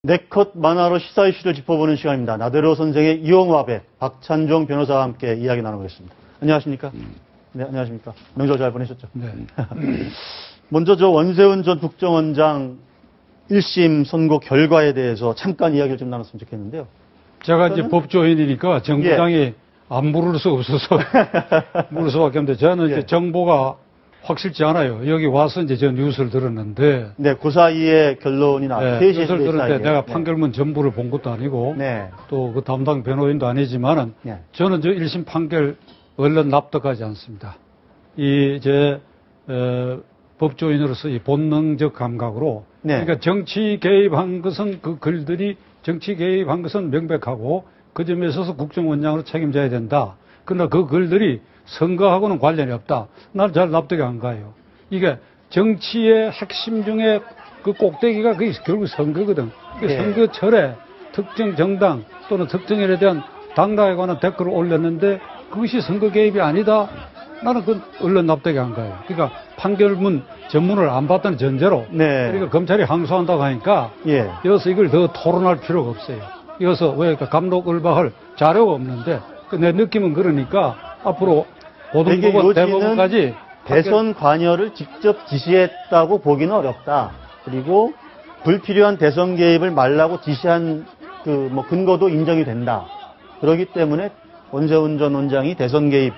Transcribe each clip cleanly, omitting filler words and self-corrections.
네컷 만화로 시사 이슈를 짚어보는 시간입니다. 나대로 선생의 이용화배, 박찬종 변호사와 함께 이야기 나눠보겠습니다. 안녕하십니까? 네, 안녕하십니까? 명절 잘 보내셨죠? 네. 먼저 저 원세훈 전 국정원장 1심 선고 결과에 대해서 잠깐 이야기를 좀 나눴으면 좋겠는데요. 제가 이제 법조인이니까 정부장이 안 물을 수 없어서 물을 수밖에 없는데 저는 이제 정보가 확실치 않아요. 여기 와서 이제 저 뉴스를 들었는데. 네, 그 사이에 결론이 나왔어요. 네, 뉴스를 들었는데 내가 판결문 전부를 본 것도 아니고. 네. 또 그 담당 변호인도 아니지만은. 네. 저는 저 1심 판결 얼른 납득하지 않습니다. 법조인으로서 이 본능적 감각으로. 네. 그러니까 정치 개입한 것은 그 글들이 정치 개입한 것은 명백하고 그 점에 있어서 국정원장으로 책임져야 된다. 그러나 그 글들이 선거하고는 관련이 없다. 난 잘 납득이 안 가요. 이게 정치의 핵심 중에 그 꼭대기가 그게 결국 선거거든. 네. 선거철에 특정 정당 또는 특정인에 대한 당락에 관한 댓글을 올렸는데 그것이 선거 개입이 아니다. 나는 그건 얼른 납득이 안 가요. 그러니까 판결문 전문을 안 봤다는 전제로. 네. 그러니까 검찰이 항소한다고 하니까. 예. 이어서 이걸 더 토론할 필요가 없어요. 이어서 왜 감독을박할 자료가 없는데 내 느낌은 그러니까 앞으로 고등법원 대법원까지 대선 관여를 직접 지시했다고 보기는 어렵다. 그리고 불필요한 대선 개입을 말라고 지시한 그 뭐 근거도 인정이 된다. 그렇기 때문에 원세훈 전 원장이 대선 개입에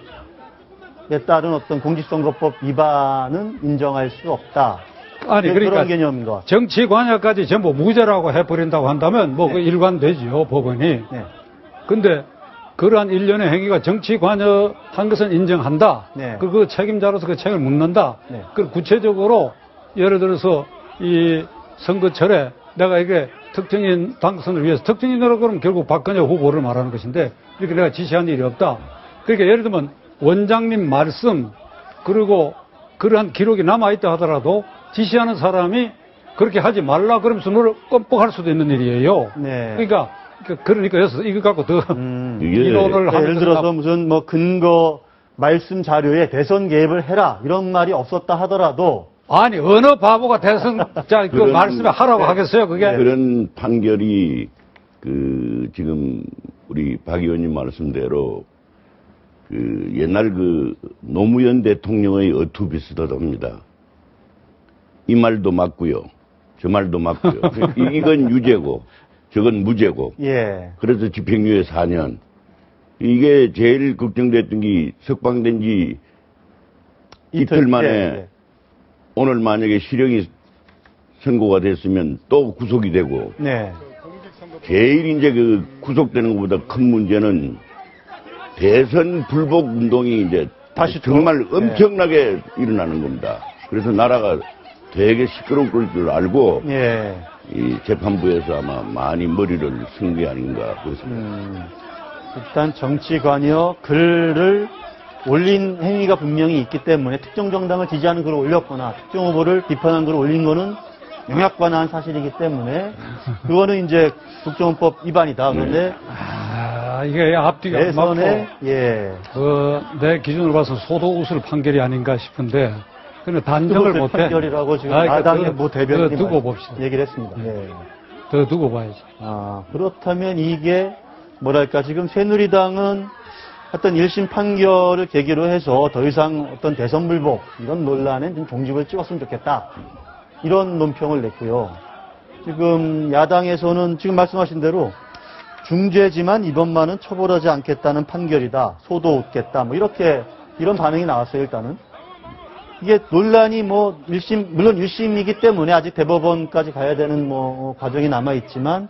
따른 어떤 공직선거법 위반은 인정할 수 없다. 아니 그러니까 그런 개념인 것. 정치 관여까지 전부 무죄라고 해버린다고 한다면 뭐 그 일관되지요 법원이. 네. 근데 그러한 일련의 행위가 정치 관여한 것은 인정한다. 네. 그 책임자로서 그 책을 묻는다. 네. 그 구체적으로 예를 들어서 이 선거철에 내가 이게 특정인 당선을 위해서 특정인으로 그러면 결국 박근혜 후보를 말하는 것인데 이렇게 내가 지시한 일이 없다. 그러니까 예를 들면 원장님 말씀 그리고 그러한 기록이 남아있다 하더라도 지시하는 사람이 그렇게 하지 말라 그러면서 너를 껌뻑할 수도 있는 일이에요. 네. 그러니까 여기서 이거 갖고 더 이론을 하는 예를 들어서 무슨 뭐 근거 말씀 자료에 대선 개입을 해라 이런 말이 없었다 하더라도 아니 어느 바보가 대선 그 말씀에 하라고 하겠어요 그게. 그런 판결이 그 지금 우리 박 의원님 말씀대로 그 옛날 그 노무현 대통령의 어투 비슷하답니다. 이 말도 맞고요. 저 말도 맞고요. 이건 유죄고 저건 무죄고. 예. 그래서 집행유예 4년. 이게 제일 걱정됐던 게 석방된 지 이틀 만에 네. 오늘 만약에 실형이 선고가 됐으면 또 구속이 되고. 네. 제일 이제 그 구속되는 것보다 큰 문제는 대선 불복 운동이 이제 다시 정말 엄청나게 일어나는 겁니다. 그래서 나라가 되게 시끄러울 줄 알고 예. 이 재판부에서 아마 많이 머리를 쓴 게 아닌가 그렇습니다. 일단 정치 관여 글을 올린 행위가 분명히 있기 때문에 특정 정당을 지지하는 글을 올렸거나 특정 후보를 비판한 글을 올린 거는 명약관한 사실이기 때문에 그거는 이제 국정원법 위반이다. 그런데 이게 앞뒤가 안 맞고 예. 내 기준으로 봐서 소도우슬 판결이 아닌가 싶은데 근데 단정을 못해. 판결이라고 지금 야당의 뭐 대변인이 두고 봅시다. 얘기를 했습니다. 예. 더 두고 봐야지. 그렇다면 이게 뭐랄까 지금 새누리당은 어떤 1심 판결을 계기로 해서 더 이상 어떤 대선 불복 이런 논란에 좀 종집을 찍었으면 좋겠다. 이런 논평을 냈고요. 지금 야당에서는 지금 말씀하신 대로 중죄지만 이번만은 처벌하지 않겠다는 판결이다. 소도 웃겠다. 뭐 이런 반응이 나왔어요, 일단은. 이게 논란이 뭐 1심, 물론 1심이기 때문에 아직 대법원까지 가야 되는 뭐 과정이 남아있지만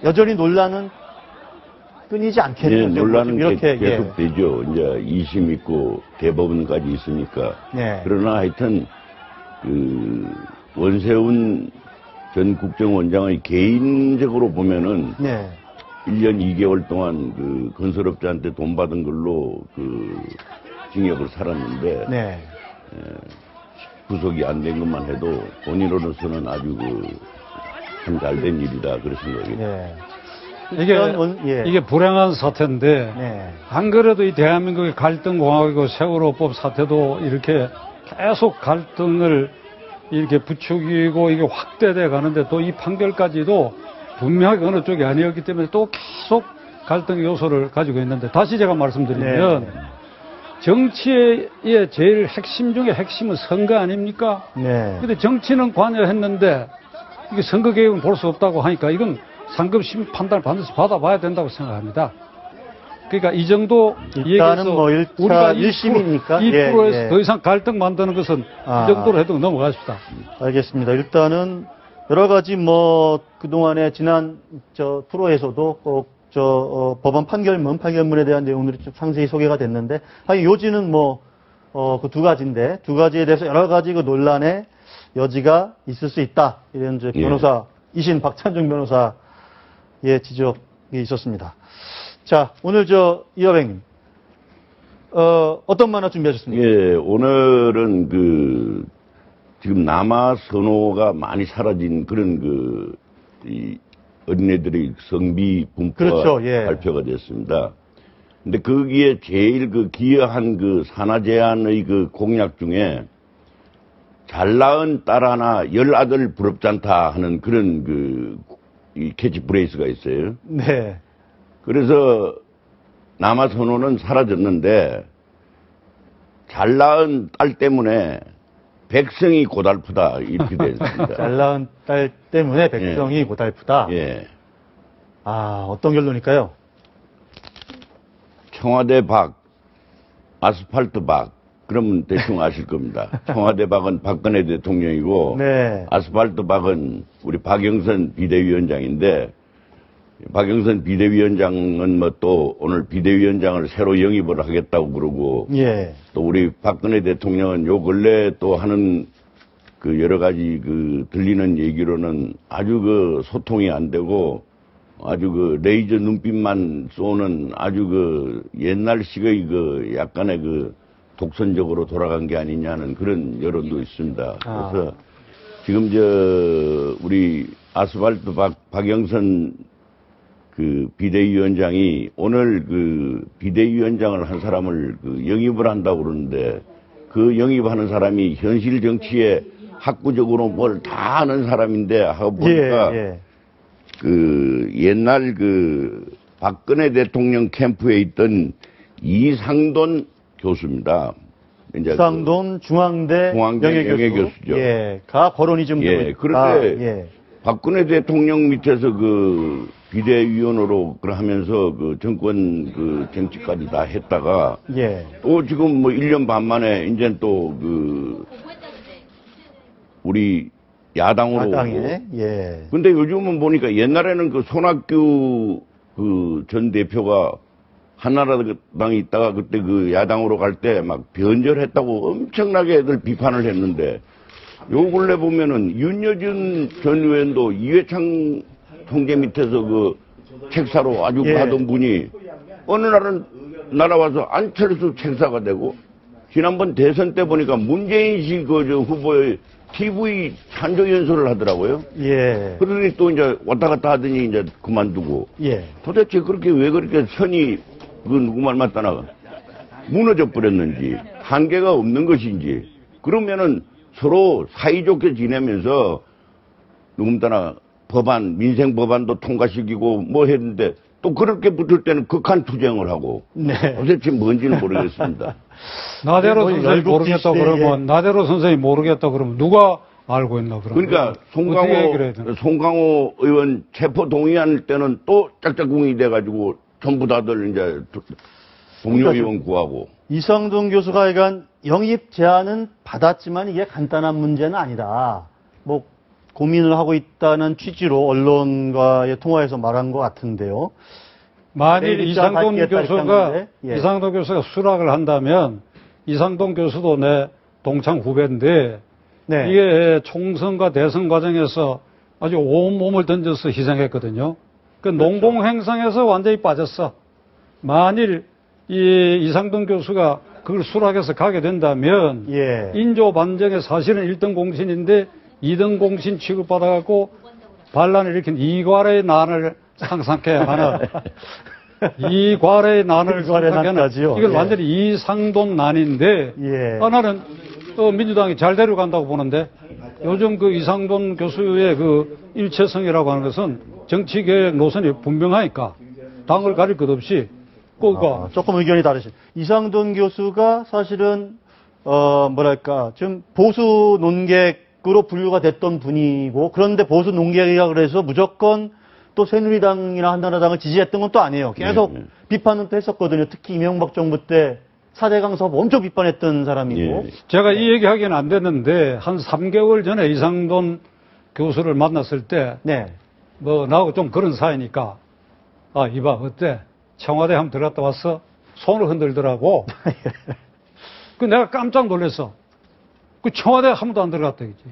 여전히 논란은 끊이지 않겠네요. 네, 논란은 이렇게, 계속되죠. 이제 2심 있고 대법원까지 있으니까. 네. 그러나 하여튼 그 원세훈 전 국정원장의 개인적으로 보면은 네. 1년 2개월 동안 그 건설업자한테 돈 받은 걸로 그 징역을 살았는데 네. 구속이 안 된 것만 해도 본인으로서는 아주 참 잘된 일이다 그런 생각이. 네. 이게 불행한 사태인데 네. 안 그래도 이 대한민국의 갈등공화국이고 세월호법 사태도 이렇게 계속 갈등을 이렇게 부추기고 이게 확대돼 가는데 또 이 판결까지도 분명하게 어느 쪽이 아니었기 때문에 또 계속 갈등의 요소를 가지고 있는데 다시 제가 말씀드리면 네. 정치의 제일 핵심 중에 핵심은 선거 아닙니까? 네. 근데 정치는 관여했는데 이게 선거 개혁은 볼 수 없다고 하니까 이건 상급 심 판단을 반드시 받아봐야 된다고 생각합니다. 그러니까 이 정도 일단은 얘기해서 뭐 1차 1심이니까 2%에서 예, 예. 더 이상 갈등 만드는 것은 아. 이 정도로 해도 넘어가십시다. 알겠습니다. 일단은 여러 가지 뭐 그동안에 지난 저 프로에서도 꼭 법원 판결문, 판결문에 대한 내용들이 좀 상세히 소개가 됐는데, 아니 요지는 뭐 그 두 가지인데 두 가지에 대해서 여러 가지 그 논란의 여지가 있을 수 있다. 이런 이제 변호사 이신 박찬중 변호사의 지적이 있었습니다. 자, 오늘 이화백님 어떤 만화 준비하셨습니까? 예, 오늘은 지금 남아 선호가 많이 사라진 그런 이 어린애들의 성비 분포가 그렇죠, 예. 발표가 됐습니다. 근데 거기에 제일 기여한 산하 제한의 공약 중에 잘 낳은 딸 하나, 10아들 부럽지 않다 하는 그런 이 캐치프레이즈가 있어요. 네. 그래서 남아 선호는 사라졌는데 잘 낳은 딸 때문에 백성이 고달프다 이렇게 되어 있습니다. 잘 낳은 딸 때문에 백성이 고달프다. 예. 아, 어떤 결론일까요? 청와대 박, 아스팔트 박. 그러면 대충 아실 겁니다. 청와대 박은 박근혜 대통령이고 네. 아스팔트 박은 우리 박영선 비대위원장인데 박영선 비대위원장은 또 오늘 비대위원장을 새로 영입을 하겠다고 그러고 예. 또 우리 박근혜 대통령은 요 근래 또 하는 여러 가지 들리는 얘기로는 아주 소통이 안 되고 아주 레이저 눈빛만 쏘는 아주 옛날식의 약간의 독선적으로 돌아간 게 아니냐는 그런 여론도 있습니다. 그래서 지금 우리 아스팔트 박영선 비대위원장이 오늘 비대위원장을 한 사람을 영입을 한다고 그러는데 그 영입하는 사람이 현실 정치에 학구적으로 뭘 다 아는 사람인데 하고 보니까 예. 옛날 박근혜 대통령 캠프에 있던 이상돈 교수입니다. 이상돈 중앙대 명예교수죠. 예. 가 거론이 좀 되고 있다. 그런데 박근혜 대통령 밑에서 비대위원으로 하면서 정권 정치까지 다 했다가 또 지금 1년 반 만에 이제 또 우리 야당으로 야당에 근데 요즘은 보니까 옛날에는 손학규 전 대표가 한나라당에 있다가 그때 야당으로 갈 때 막 변절했다고 엄청나게 애들 비판을 했는데 요 근래 보면은 윤여준 전 의원도 이회창 총재 밑에서 책사로 아주 가던 분이 어느 날은 날아와서 안철수 책사가 되고 지난번 대선 때 보니까 문재인 씨 후보의 TV 찬조 연설을 하더라고요. 예. 그러더니 또 이제 왔다 갔다 하더니 이제 그만두고. 도대체 왜 그렇게 선이 누구 말 맞다나 무너져 버렸는지 한계가 없는 것인지 그러면은 서로 사이좋게 지내면서 누군가나 민생 법안도 통과시키고 뭐 했는데 또 그렇게 붙을 때는 극한 투쟁을 하고 도대체 뭔지는 모르겠습니다. 나대로 선생님이 모르겠다 그러면 나대로 선생님이 모르겠다 그러면 누가 알고 있나 그러면 그러니까 송강호 의원 체포 동의할 때는 또 짝짝꿍이 돼가지고 전부 다들 이제 동료 의원 구하고 이상돈 교수가 하여간 영입 제안은 받았지만 이게 간단한 문제는 아니다. 뭐 고민을 하고 있다는 취지로 언론과의 통화에서 말한 것 같은데요. 만일 이상돈 교수가 수락을 한다면 이상돈 교수도 내 동창 후배인데 이게 총선과 대선 과정에서 아주 온몸을 던져서 희생했거든요. 그 농공행성에서 완전히 빠졌어. 만일 이상돈 교수가 그걸 수락해서 가게 된다면 인조 반정의 사실은 1등 공신인데 2등 공신 취급받아갖고 반란을 일으킨 이괄의 난을 상상해야 하는 이괄의 난을 상상하는 이걸 완전히 이상돈 난인데 하나는 민주당이 잘 데려간다고 보는데 요즘 이상돈 교수의 일체성이라고 하는 것은 정치 계획 노선이 분명하니까 당을 가릴 것 없이 그거 조금 의견이 다르시. 이상돈 교수가 사실은 뭐랄까 좀 보수 논객으로 분류가 됐던 분이고 그런데 보수 논객이라 그래서 무조건 또 새누리당이나 한나라당을 지지했던 건 또 아니에요. 계속 비판은 또 했었거든요. 특히 이명박 정부 때 4대강 사업 엄청 비판했던 사람이고. 제가 이 얘기 하기는 안 됐는데 한 3개월 전에 이상돈 교수를 만났을 때 네. 뭐 나하고 좀 그런 사이니까 이봐 어때? 청와대 한번 들어갔다 왔어? 손을 흔들더라고. 그 내가 깜짝 놀랐어. 그 청와대 한 번도 안 들어갔다 그지.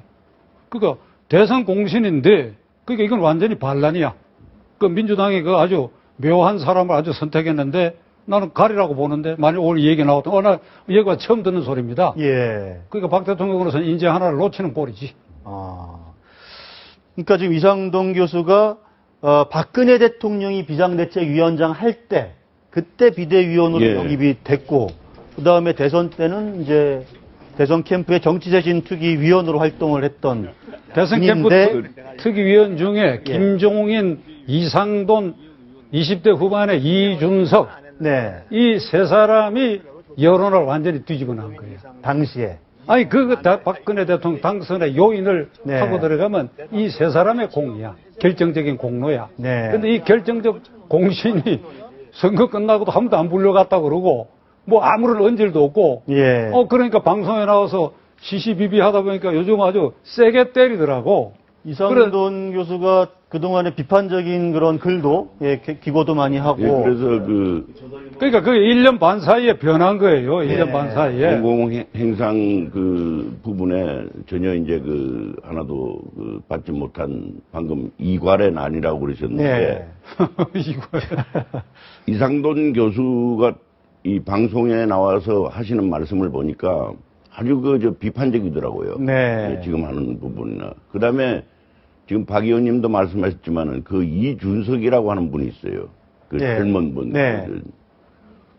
그러니까 대선 공신인데 그러니까 이건 완전히 반란이야. 그 민주당이 그 아주 묘한 사람을 아주 선택했는데 나는 가리라고 보는데 만약 오늘 이 얘기 나왔던 나 얘가 처음 듣는 소리입니다. 예. 그러니까 박 대통령으로서는 인재 하나를 놓치는 꼴이지. 그러니까 지금 이상돈 교수가 박근혜 대통령이 비상대책위원장 할 때 그때 비대위원으로 영입이 됐고 그 다음에 대선 때는 이제 대선 캠프의 정치쇄신 특위위원으로 활동을 했던 대선 캠프 특위위원 중에 김종인, 이상돈, 20대 후반의 이준석 네. 이 세 사람이 여론을 완전히 뒤집어 놓은 거예요. 당시에. 아니 박근혜 대통령 당선의 요인을 네. 하고 들어가면 이 세 사람의 공이야. 결정적인 공로야. 네. 근데 이 결정적 공신이 선거 끝나고도 한 번도 안 불려갔다고 그러고 뭐 아무런 언질도 없고 예. 그러니까 방송에 나와서 시시비비 하다 보니까 요즘 아주 세게 때리더라고. 이상돈 교수가 그동안에 비판적인 그런 글도 기고도 많이 하고 그래서 그러니까 그 1년 반 사이에 변한 거예요. 1년 반 사이에. 공공행상 그 부분에 전혀 이제 하나도 받지 못한 방금 이괄의 난이라고 그러셨는데. 이상돈 교수가 이 방송에 나와서 하시는 말씀을 보니까 아주 비판적이더라고요. 네. 지금 하는 부분이나. 그 다음에 지금 박 의원님도 말씀하셨지만은 이준석이라고 하는 분이 있어요. 젊은 분. 네.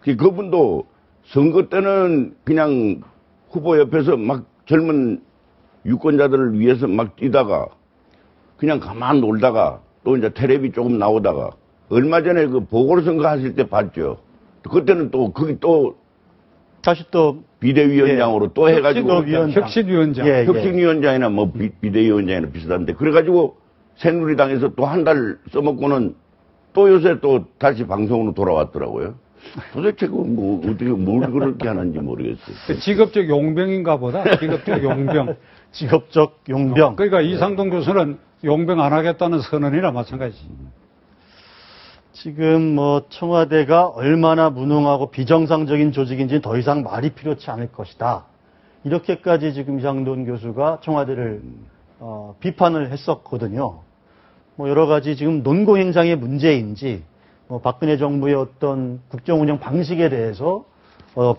그분도 선거 때는 그냥 후보 옆에서 막 젊은 유권자들을 위해서 막 뛰다가 그냥 가만 놀다가 또 이제 텔레비 조금 나오다가 얼마 전에 보궐선거 하실 때 봤죠. 그때는 거기 다시 또 비대위원장으로 또 해가지고 혁신위원장. 혁신위원장이나 비대위원장이나 비슷한데 그래가지고 새누리당에서 또 한 달 써먹고는 또 요새 또 다시 방송으로 돌아왔더라고요. 도대체 어떻게 뭘 그렇게 하는지 모르겠어요. 직업적 용병인가 보다. 직업적 용병. 직업적 용병. 그러니까 이상돈 교수는 용병 안 하겠다는 선언이나 마찬가지지. 지금 청와대가 얼마나 무능하고 비정상적인 조직인지 더 이상 말이 필요치 않을 것이다. 이렇게까지 지금 이상돈 교수가 청와대를 비판을 했었거든요. 여러 가지 지금 논공행상의 문제인지 박근혜 정부의 어떤 국정운영 방식에 대해서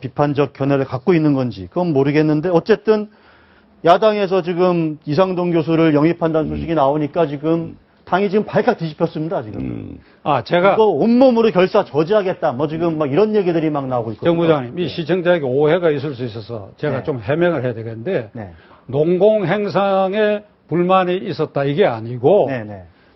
비판적 견해를 갖고 있는 건지 그건 모르겠는데 어쨌든 야당에서 지금 이상돈 교수를 영입한다는 소식이 나오니까 지금 당이 지금 발칵 뒤집혔습니다, 지금. 제가. 이거 온몸으로 결사 저지하겠다. 지금 이런 얘기들이 막 나오고 있거든요. 정 부장님, 이 시청자에게 오해가 있을 수 있어서 제가 좀 해명을 해야 되겠는데, 네. 농공행상에 불만이 있었다, 이게 아니고,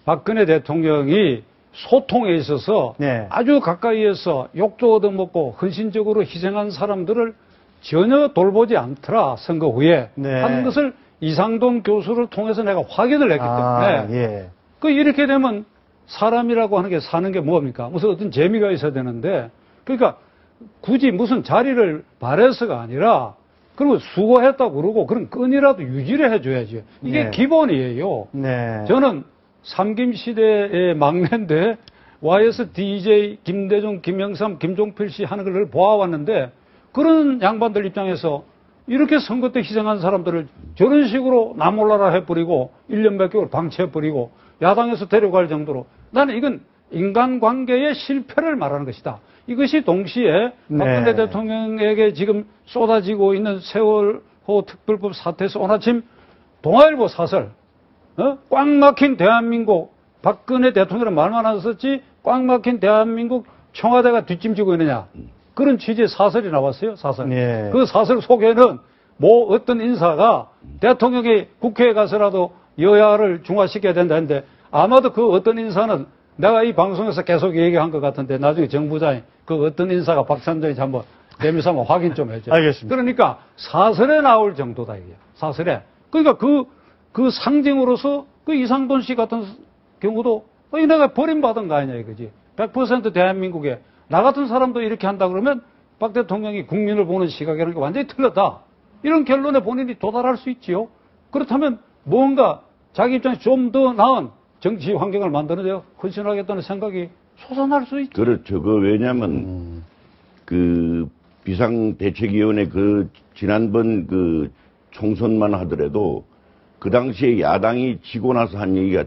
박근혜 대통령이 소통에 있어서 아주 가까이에서 욕도 얻어먹고 헌신적으로 희생한 사람들을 전혀 돌보지 않더라, 선거 후에. 하는 것을 이상돈 교수를 통해서 내가 확인을 했기 때문에. 이렇게 되면 사람이라고 하는 게 사는 게 뭡니까? 무슨 어떤 재미가 있어야 되는데, 그러니까 굳이 무슨 자리를 바래서가 아니라, 그리고 수고했다고 그러고, 그런 끈이라도 유지를 해줘야지. 이게 기본이에요. 저는 삼김시대의 막내인데, YS DJ 김대중, 김영삼, 김종필 씨 하는 걸 보아왔는데, 그런 양반들 입장에서 이렇게 선거 때 희생한 사람들을 저런 식으로 나몰라라 해버리고 1년 몇 개월 방치해버리고 야당에서 데려갈 정도로 나는 이건 인간관계의 실패를 말하는 것이다. 이것이 동시에 박근혜 대통령에게 지금 쏟아지고 있는 세월호 특별법 사태에서 오늘 아침 동아일보 사설 꽉 막힌 대한민국 박근혜 대통령은 말만 안 썼지 꽉 막힌 대한민국 청와대가 뒷짐지고 있느냐. 그런 취지의 사설이 나왔어요, 사설. 그 사설 속에는 어떤 인사가 대통령이 국회에 가서라도 여야를 중화시켜야 된다는데 아마도 그 어떤 인사는 내가 이 방송에서 계속 얘기한 것 같은데 나중에 정부장이 그 어떤 인사가 박찬정이 한번 대미사 한번 확인 좀 해줘. 알겠습니다. 그러니까 사설에 나올 정도다 이게. 사설에. 그러니까 그 상징으로서 그 이상돈 씨 같은 경우도 내가 버림받은 거 아니냐 이거지. 100% 대한민국에 나 같은 사람도 이렇게 한다 그러면 박 대통령이 국민을 보는 시각이라는 게 완전히 틀렸다. 이런 결론에 본인이 도달할 수 있지요. 그렇다면 뭔가 자기 입장에서 좀 더 나은 정치 환경을 만드는데 헌신하겠다는 생각이 솟아날 수 있죠. 그렇죠. 왜냐면, 비상대책위원회 지난번 총선만 하더라도 그 당시에 야당이 지고 나서 한 얘기가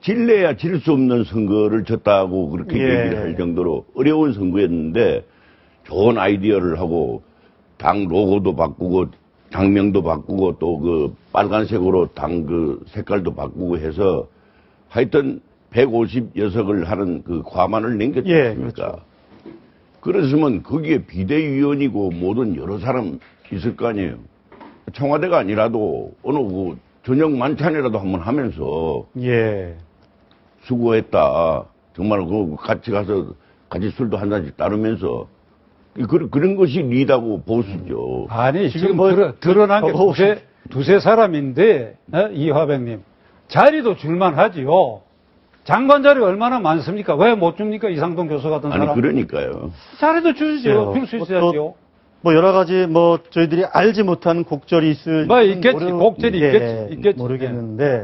질래야 질 수 없는 선거를 졌다고 그렇게 얘기를 할 정도로 어려운 선거였는데 좋은 아이디어를 하고 당 로고도 바꾸고 당명도 바꾸고 또 빨간색으로 당 색깔도 바꾸고 해서 하여튼 150여석을 하는 과반을 남겼지 않습니까? 그렇죠. 그랬으면 거기에 비대위원이고 모든 여러 사람 있을 거 아니에요. 청와대가 아니라도 어느 저녁 만찬이라도 한번 하면서 예. 수고했다. 정말 같이 가서 같이 술도 한 잔씩 따르면서 그런 것이 리다고 보시죠. 아니 지금 드러난 게 두세 사람인데 이화백님 자리도 줄만 하지요. 장관 자리 얼마나 많습니까? 왜 못 줍니까? 이상돈 교수 같은 사람. 아니 그러니까요. 자리도 주시죠. 줄 수 있어야죠. 여러 가지 저희들이 알지 못한 곡절이 있을 있겠지. 곡절이 있겠지. 모르겠는데